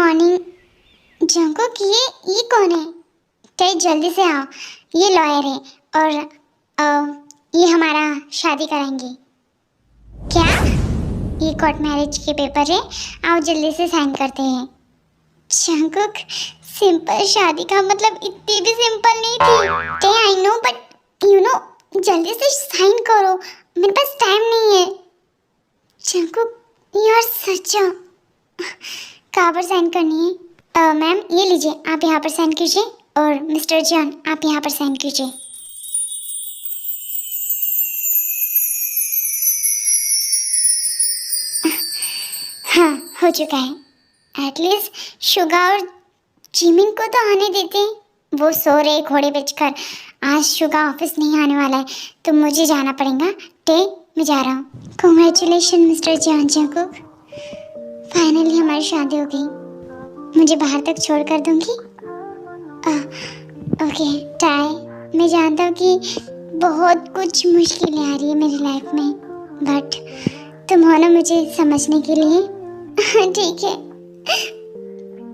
Morning. Jungkook, ये कौन है? ते जल्दी से आओ, ये लॉयर है और ये हमारा शादी कराएंगे। क्या? ये कोर्ट मैरिज के पेपर है, आओ जल्दी से साइन करते हैं। जंकुक, सिंपल शादी का मतलब इतनी भी सिंपल नहीं थी। ते I know, but you know, जल्दी से साइन करो, मेरे पास टाइम नहीं है। जंकुक, यू आर सच अ, कहाँ पर साइन करनी है? मैम ये लीजिए, आप यहाँ पर साइन कीजिए, और मिस्टर जॉन आप यहाँ पर साइन कीजिए। हाँ, हो चुका है। एटलीस्ट शुगा और जिमिन को तो आने देते, वो सो रहे घोड़े बेचकर। आज शुगा ऑफिस नहीं आने वाला है तो मुझे जाना पड़ेगा। मैं जा रहा हूँ। Congratulation mister John Jungkook, finally हमारी शादी हो गई। मुझे बाहर तक छोड़ कर दूंगी? ओके टाई, मैं जानता हूँ कि बहुत कुछ मुश्किलें आ रही है मेरी लाइफ में, बट तुम हो ना मुझे समझने के लिए। ठीक है,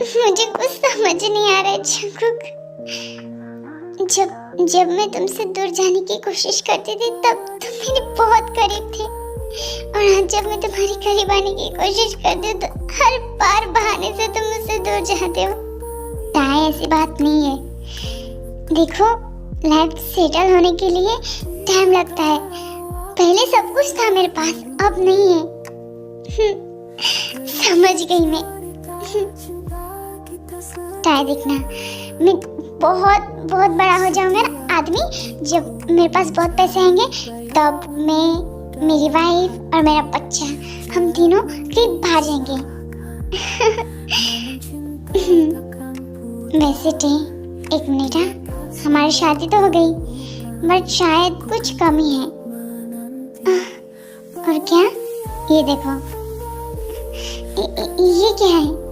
मुझे कुछ समझ नहीं आ रहा है जंकुक। जब मैं तुमसे दूर जाने की कोशिश करती थी तब तुम मेरे बहुत करीब थे, और आज जब मैं तुम्हारी करीब आने की कोशिश करती हूँ तो हर बार बहाने से तुम मुझसे दूर जाते हो। ताई, ऐसी बात नहीं है। देखो, लाइफ सेटल होने के लिए टाइम लगता है। पहले सब कुछ था मेरे पास, अब नहीं है। समझ गई मैं। ताई देखना, मैं बहुत बहुत बड़ा हो जाऊंगा ना आदमी, जब मेरे पास बहुत पैसे आएंगे तब मैं, मेरी वाइफ और मेरा बच्चा, हम तीनों कहीं बाहर जाएंगे। वैसे एक मिनट, हमारी शादी तो हो गई, बट शायद कुछ कमी है। और क्या? ये देखो, ये क्या है?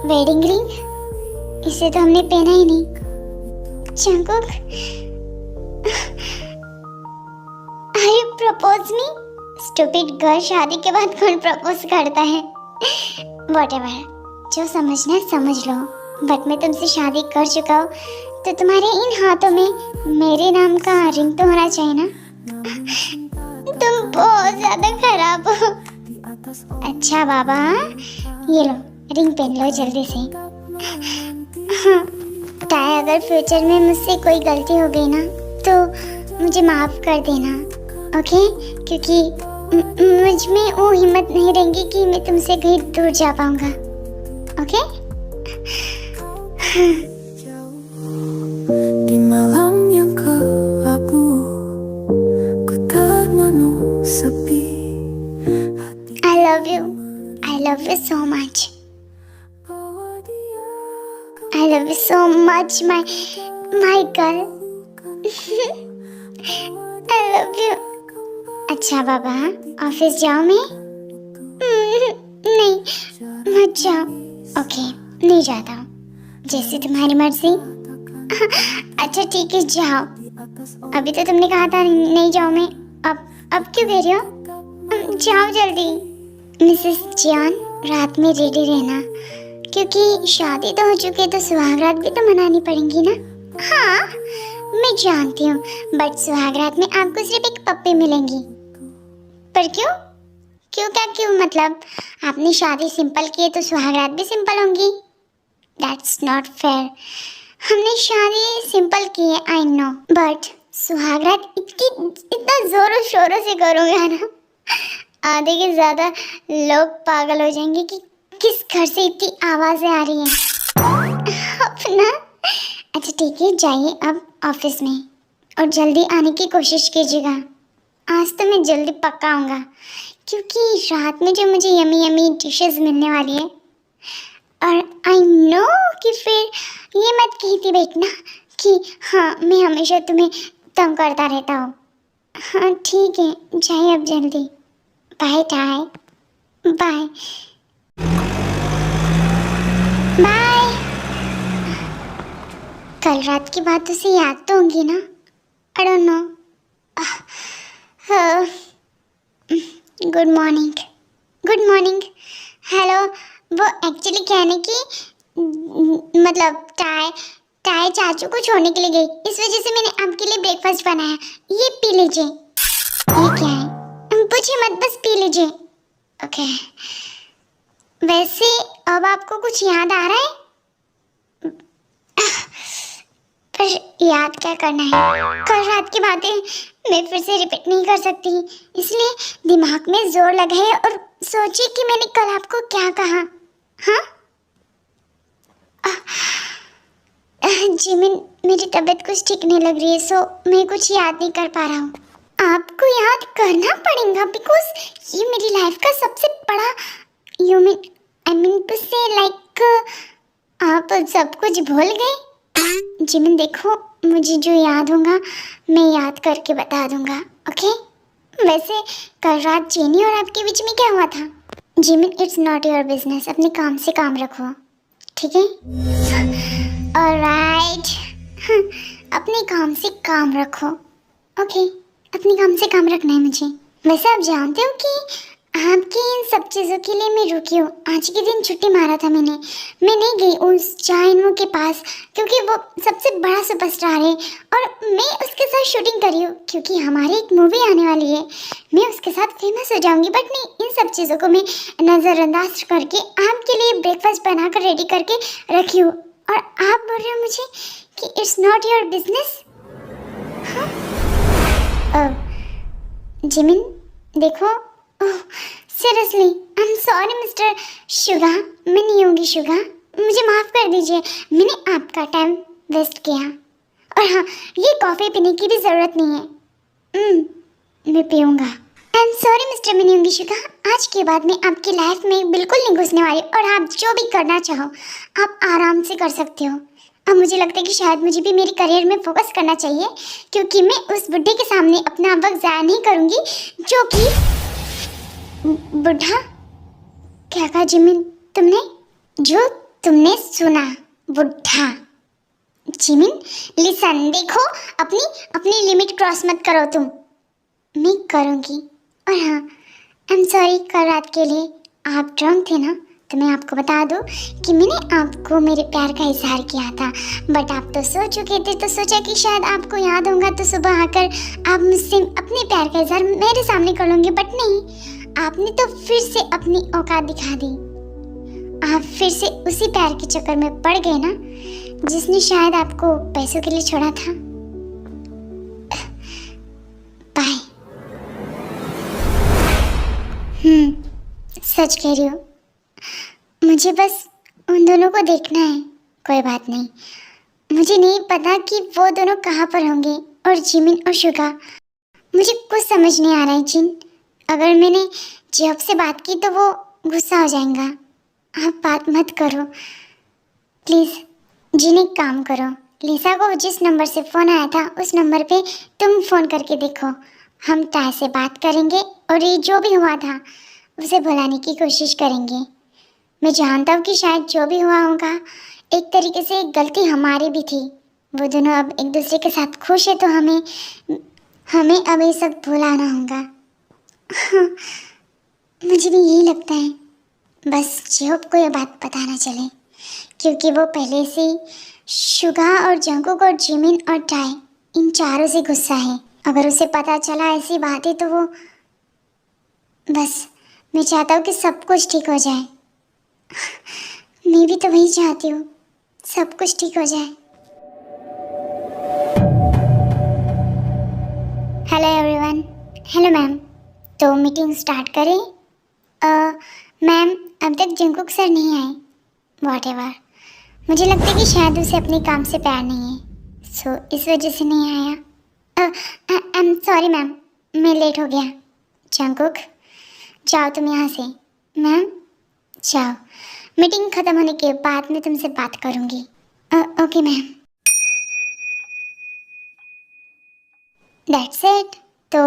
वेडिंग रिंग, इसे तो हमने पहना ही नहीं। Jungkook, are you propose me? Stupid girl, शादी के बाद कौन प्रपोज करता है? व्हाटएवर, जो समझना है समझ लो, बट मैं तुमसे शादी कर चुका हूँ तो तुम्हारे इन हाथों में मेरे नाम का रिंग तो होना चाहिए ना। तुम बहुत ज्यादा खराब हो। अच्छा बाबा, ये लो रिंग पहन लो जल्दी से। हाँ, ताई, अगर फ्यूचर में मुझसे कोई गलती हो गई ना तो मुझे माफ कर देना, ओके? क्योंकि मुझ में वो हिम्मत नहीं रहेगी कि मैं तुमसे कहीं दूर जा पाऊंगा, okay? Di malam yang kelabu, ku termenung sepi. I love you so much. I love you so much, my girl. I love you. अच्छा बाबा, ऑफिस जाओ मैं? नहीं, मत जाओ। ओके, नहीं जाता हूँ, जैसे तुम्हारी मर्जी। अच्छा ठीक है, जाओ। अभी तो तुमने कहा था नहीं जाओ मैं, अब क्यों कह रही हो? जाओ जल्दी। मिसेस जॉन, रात में रेडी रहना, क्योंकि शादी तो हो चुकी है तो सुहागरात भी तो मनानी पड़ेंगी ना। हाँ, मैं जानती हूँ, बट सुहागरात में आपको सिर्फ एक पप्पी मिलेंगी। पर क्यों? क्यों मतलब आपने शादी सिंपल की है तो सुहागरात भी सिंपल होंगी। That's not fair. हमने शादी सिंपल की है, आई नो, बट सुहागरात इतना जोरों शोरों से करूँगा ना, आधे के ज्यादा लोग पागल हो जाएंगे कि किस घर से इतनी आवाजें आ रही हैं। अपना अच्छा ठीक है, जाइए अब ऑफिस में, और जल्दी आने की कोशिश कीजिएगा। आज तो मैं जल्दी पक्का आऊँगा, क्योंकि रात में जो मुझे यमी यमी डिशेस मिलने वाली है। और आई नो कि फिर ये मत कहती बैठना कि हाँ मैं हमेशा तुम्हें तंग करता रहता हूँ। हाँ ठीक है, जाइए अब जल्दी। बाय टाई, बाय बाय। कल रात की बात उसे याद तो होंगी ना? I don't know. Good morning. Actually क्या है ना कि मतलब टाय चाचू को छोड़ने के लिए गई, इस वजह से मैंने आपके लिए ब्रेकफास्ट बनाया। ये पी लीजिए। ये क्या है? पूछिए मत, बस पी लीजिए। ओके। वैसे अब आपको कुछ याद आ रहा है? पर याद क्या करना है, कल रात की बातें मैं फिर से रिपीट नहीं कर सकती, इसलिए दिमाग में जोर लगाए और सोचिए कि मैंने कल आपको क्या कहा। हाँ जिमिन, मेरी तबीयत कुछ ठीक नहीं लग रही है, सो मैं कुछ याद नहीं कर पा रहा हूँ। आपको याद करना पड़ेगा बिकॉज ये मेरी लाइफ का सबसे बड़ा you mean I mean to say like आप सब कुछ भूल गए। जिमिन देखो, मुझे जो याद होगा मैं याद करके बता दूंगा, ओके? वैसे कल रात जेनी और आपके बीच में क्या हुआ था? Jimin, it's not your business, अपने काम से काम रखो, ठीक है? ऑलराइट, अपने काम से काम रखो, ओके? अपने काम से काम रखना है मुझे। वैसे आप जानते हो कि आपकी इन सब चीज़ों के लिए मैं रुकी हूँ। आज के दिन छुट्टी मारा था मैंने। मैं नहीं गई उस जाइनवो के पास क्योंकि वो सबसे बड़ा सुपरस्टार है और मैं उसके साथ शूटिंग करी हूँ क्योंकि हमारी एक मूवी आने वाली है। मैं उसके साथ फेमस हो जाऊंगी, बट नहीं, इन सब चीज़ों को मैं नज़रअंदाज करके आपके लिए ब्रेकफास्ट बनाकर रेडी करके रखी हूँ और आप बोल रहे हो मुझे कि it's not your business. Jimin देखो, seriously I am sorry mister Suga, मैं नहीं होंगी शुगा, मुझे माफ़ कर दीजिए, मैंने आपका टाइम वेस्ट किया। और हाँ, ये कॉफ़ी पीने की भी ज़रूरत नहीं है, मैं पीऊँगा। आई एम सॉरी मिस्टर मैं नहीं होंगी शुगा, आज के बाद मैं आपकी लाइफ में बिल्कुल नहीं घुसने वाली और आप जो भी करना चाहो आप आराम से कर सकते हो। अब मुझे लगता है कि शायद मुझे भी मेरे करियर में फोकस करना चाहिए क्योंकि मैं उस बुढ़े के सामने अपना वक्त ज़ाया नहीं करूँगी जो कि बुढ़ा। क्या कहा जिमिन तुमने? जो तुमने सुना, बुढ़ा। जिमिन लिसन, देखो अपनी लिमिट क्रॉस मत करो तुम। मैं करूँगी। और हाँ, आई एम सॉरी कल रात के लिए। आप ड्रंक थे ना, तो मैं आपको बता दूं कि मैंने आपको मेरे प्यार का इजहार किया था, बट आप तो सो चुके थे, तो सोचा कि शायद आपको याद होगा तो सुबह आकर आप मुझसे अपने प्यार का इजहार मेरे सामने कर लोगे, बट नहीं, आपने तो फिर से अपनी औकात दिखा दी। आप फिर से उसी प्यार के चक्कर में पड़ गए ना जिसने शायद आपको पैसों के लिए छोड़ा था। बाय। सच कह रही हो, मुझे बस उन दोनों को देखना है। कोई बात नहीं, मुझे नहीं पता कि वो दोनों कहाँ पर होंगे। और जिमिन और शुगा, मुझे कुछ समझ नहीं आ रहा है जिन। अगर मैंने जब से बात की तो वो गुस्सा हो जाएगा। आप बात मत करो प्लीज़। जिन एक काम करो, लिसा को जिस नंबर से फ़ोन आया था उस नंबर पे तुम फ़ोन करके देखो। हम टाय से बात करेंगे और ये जो भी हुआ था उसे भुलाने की कोशिश करेंगे। मैं जानता हूँ कि शायद जो भी हुआ होगा एक तरीके से गलती हमारी भी थी। वो दोनों अब एक दूसरे के साथ खुश है तो हमें अब ये सब भुलाना होगा। हाँ, मुझे भी यही लगता है। बस जेहोब को ये बात पता ना चले क्योंकि वो पहले से ही शुगा और जंकुक और जिमिन और टाय इन चारों से गुस्सा है। अगर उसे पता चला ऐसी बात है तो वो बस, मैं चाहता हूँ कि सब कुछ ठीक हो जाए। मैं भी तो वही चाहती हूँ, सब कुछ ठीक हो जाए। Hello everyone. हेलो मैम, तो मीटिंग स्टार्ट करें? मैम, अब तक जंकुक सर नहीं आए। व्हाटएवर, मुझे लगता है कि शायद उसे अपने काम से प्यार नहीं है, सो इस वजह से नहीं आया। आई एम सॉरी मैम, मैं लेट हो गया। जंकुक, जाओ तुम यहाँ से। मैम जाओ, मीटिंग ख़त्म होने के बाद मैं तुमसे बात करूँगी। Okay ma'am. That's it. तो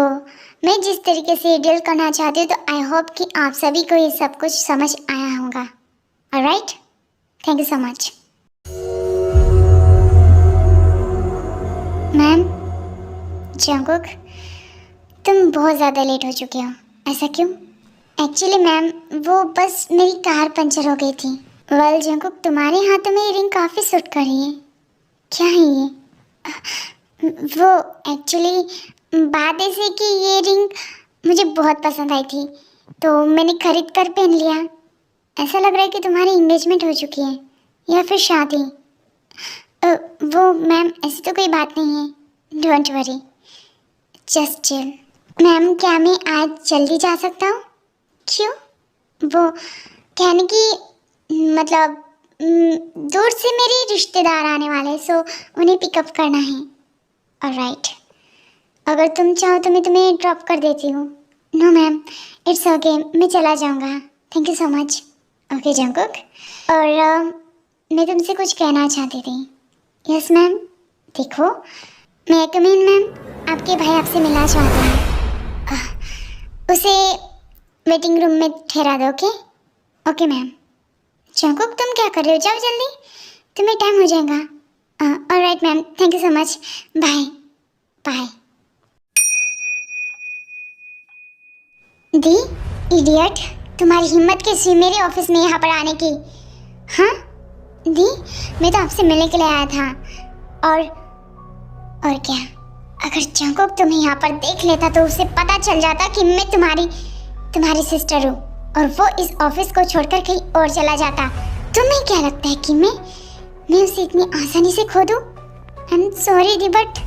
मैं जिस तरीके से डील करना चाहती हूँ तो आई होप कि आप सभी को ये सब कुछ समझ आया होगा। Alright, thank you so much. Ma'am, Jungkook, तुम बहुत ज़्यादा लेट हो चुके हो। ऐसा क्यों? एक्चुअली मैम, वो बस मेरी कार पंचर हो गई थी वेल जंकुक, तुम्हारे हाथों में ये रिंग काफ़ी सूट कर रही है। क्या है ये? वो एक्चुअली बात ऐसी कि ये रिंग मुझे बहुत पसंद आई थी, तो मैंने खरीद कर पहन लिया। ऐसा लग रहा है कि तुम्हारी एंगेजमेंट हो चुकी है या फिर शादी। वो मैम, ऐसी तो कोई बात नहीं है, don't worry, just chill. Ma'am, क्या मैं आज जल्दी जा सकता हूँ? क्यों? वो कहने की मतलब दूर से मेरे रिश्तेदार आने वाले हैं, सो उन्हें पिकअप करना है। ऑलराइट, अगर तुम चाहो तो मैं तुम्हें ड्रॉप कर देती हूँ। नो मैम, इट्स ओके, मैं चला जाऊँगा। Thank you so much. Okay Jungkook, और मैं तुमसे कुछ कहना चाहती थी। Yes ma'am. देखो, मैं कम इन मैम, आपके भाई आपसे मिलना चाहते हैं। उसे वेटिंग रूम में ठहरा दो। ओके? Okay ma'am. जंकुक, तुम क्या कर रहे हो? जाओ जल्दी, तुम्हें टाइम हो जाएगा। Alright ma'am, thank you so much, bye bye. The idiot, तुम्हारी हिम्मत कैसी हुई मेरे ऑफिस में यहाँ पर आने की? हाँ दी, मैं तो आपसे मिलने के लिए आया था। और क्या, अगर जंकुक तुम्हें यहाँ पर देख लेता तो उसे पता चल जाता कि मैं तुम्हारी सिस्टर हूँ, और वो इस ऑफिस को छोड़कर कहीं और चला जाता। तुम्हें क्या लगता है कि मैं उसे इतनी आसानी से खो दूँ? आई एम सॉरी दी, बट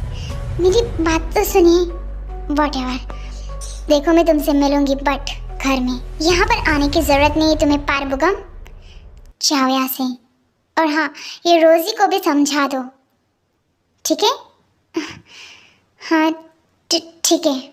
मेरी बात तो सुनिए। व्हाटएवर, देखो मैं तुमसे मिलूंगी, बट घर में, यहाँ पर आने की जरूरत नहीं है तुम्हें। पारबुगम, जाओ यहाँ से। और हाँ, ये रोजी को भी समझा दो, ठीक है? हाँ ठीक है।